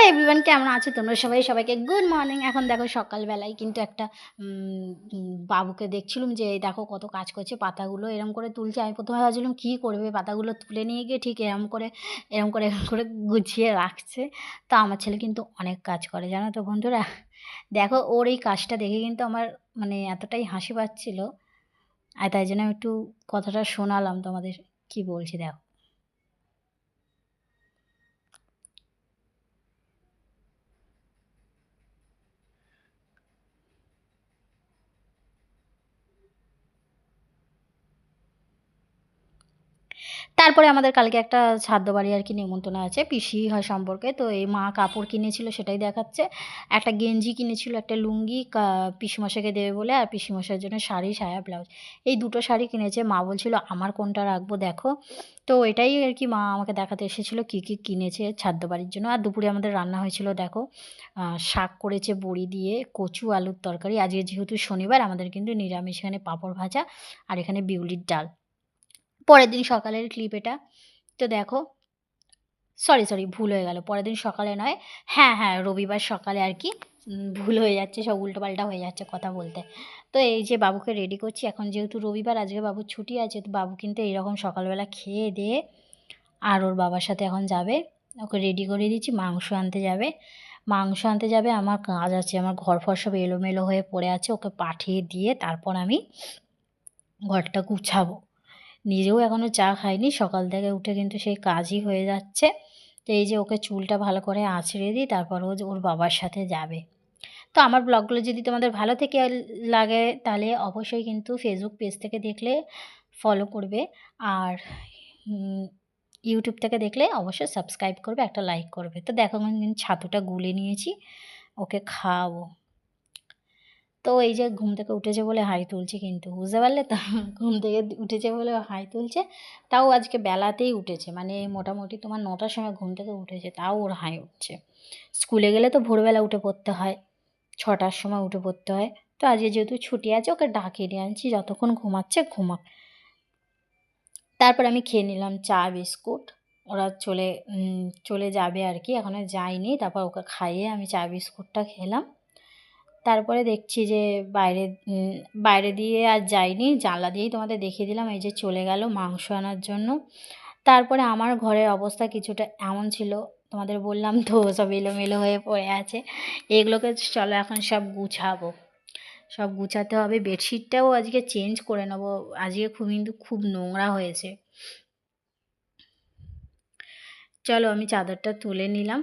Everyone কেমন আছো তোমরা সবাই? সবাইকে গুড মর্নিং। এখন দেখো সকালবেলায় কিন্তু একটা বাবুকে দেখছিলাম যে এই দেখো কত কাজ করছে, পাতাগুলো এরম করে তুলছে। আমি প্রথমে ভাবছিলাম কী করবে, পাতাগুলো তুলে নিয়ে গিয়ে ঠিক এরম করে গুছিয়ে রাখছে। তো আমার ছেলে কিন্তু অনেক কাজ করে জানো তো বন্ধুরা। দেখো ওর এই কাজটা দেখে কিন্তু আমার মানে এতটাই হাসি পাচ্ছিল, আর তাই জন্য আমি একটু কথাটা শোনালাম তোমাদের। কি বলছি দেখো। তারপরে আমাদের কালকে একটা শ্রাদ্ধ বাড়ি আর কি নিমন্ত্রণ আছে, পিসি হয় সম্পর্কে। তো এই মা কাপড় কিনেছিল সেটাই দেখাচ্ছে। একটা গেঞ্জি কিনেছিল, একটা লুঙ্গি পিসিমশাইকে দেবে বলে, আর পিসিমশাইয়ের জন্য শাড়ি, সায়া, ব্লাউজ। এই দুটো শাড়ি কিনেছে। মা বলছিল আমার কোনটা রাখবো দেখো। তো এটাই আর কি মা আমাকে দেখাতে এসেছিলো কী কী কিনেছে শ্রাদ্ধ বাড়ির জন্য। আর দুপুরে আমাদের রান্না হয়েছিল দেখো, শাক করেছে বড়ি দিয়ে, কচু আলুর তরকারি। আজকে যেহেতু শনিবার আমাদের কিন্তু নিরামিষ, এখানে পাঁপড় ভাজা আর এখানে বিউলির ডাল। পরের দিন সকালের ক্লিপ এটা। তো দেখো, সরি ভুল হয়ে গেল। পরের দিন সকালে নয়, হ্যাঁ, রবিবার সকালে আর কি। ভুল হয়ে যাচ্ছে, সব উল্টোপাল্টা হয়ে যাচ্ছে কথা বলতে। তো এই যে বাবুকে রেডি করছি, এখন যেহেতু রবিবার আজকে বাবুর ছুটি আছে, তো বাবু কিন্তু এইরকম সকালবেলা খেয়ে দেয়ে আর ওর বাবার সাথে এখন যাবে। ওকে রেডি করে দিচ্ছি, মাংস আনতে যাবে। আমার কাজ আছে, আমার ঘর-ফর সব এলোমেলো হয়ে পড়ে আছে। ওকে পাঠিয়ে দিয়ে তারপর আমি ঘরটা গুছাবো। নিজেও এখনও চা খাইনি, সকাল থেকে উঠে কিন্তু সেই কাজই হয়ে যাচ্ছে। তো এই যে ওকে চুলটা ভালো করে আঁচড়ে দিই, তারপর ও ওর বাবার সাথে যাবে। তো আমার ব্লগগুলো যদি তোমাদের ভালো থেকে লাগে তাহলে অবশ্যই কিন্তু ফেসবুক পেজ থেকে দেখলে ফলো করবে, আর ইউটিউব থেকে দেখলে অবশ্যই সাবস্ক্রাইব করবে, একটা লাইক করবে। তো দেখো আমি কিন্তু ছাতুটা গুলে নিয়েছি, ওকে খাওয়াবো। তো এই যে ঘুম থেকে উঠেছে বলে হাই তুলছে, কিন্তু বুঝতে পারলে তো? ঘুম থেকে উঠেছে বলে হাই তুলছে। তাও আজকে বেলাতেই উঠেছে, মানে মোটামুটি তোমার 9টার সময় ঘুম থেকে উঠেছে, তাও ওর হাই উঠছে। স্কুলে গেলে তো ভোরবেলা উঠে পড়তে হয়, 6টার সময় উঠে পড়তে হয়। তো আজকে যেহেতু ছুটি আছে ওকে ডাকিয়ে নিয়ে আনছি, যতক্ষণ ঘুমাচ্ছে ঘুমাক। তারপর আমি খেয়ে নিলাম চা বিস্কুট। ওরা চলে যাবে আর কি, এখনও যায়নি। তারপর ওকে খাইয়ে আমি চা বিস্কুটটা খেলাম। তারপরে দেখছি যে বাইরে দিয়ে আর যাইনি, জানলা দিয়েই তোমাদের দেখিয়ে দিলাম। এই যে চলে গেল মাংস আনার জন্য। তারপরে আমার ঘরের অবস্থা কিছুটা এমন ছিল, তোমাদের বললাম তো সব এলোমেলো হয়ে পড়ে আছে। এগুলোকে চলো এখন সব গুছাবো, সব গুছাতে হবে। বেডশিটটাও আজকে চেঞ্জ করে নেবো, আজকে খুব নোংরা হয়েছে। চলো আমি চাদরটা তুলে নিলাম।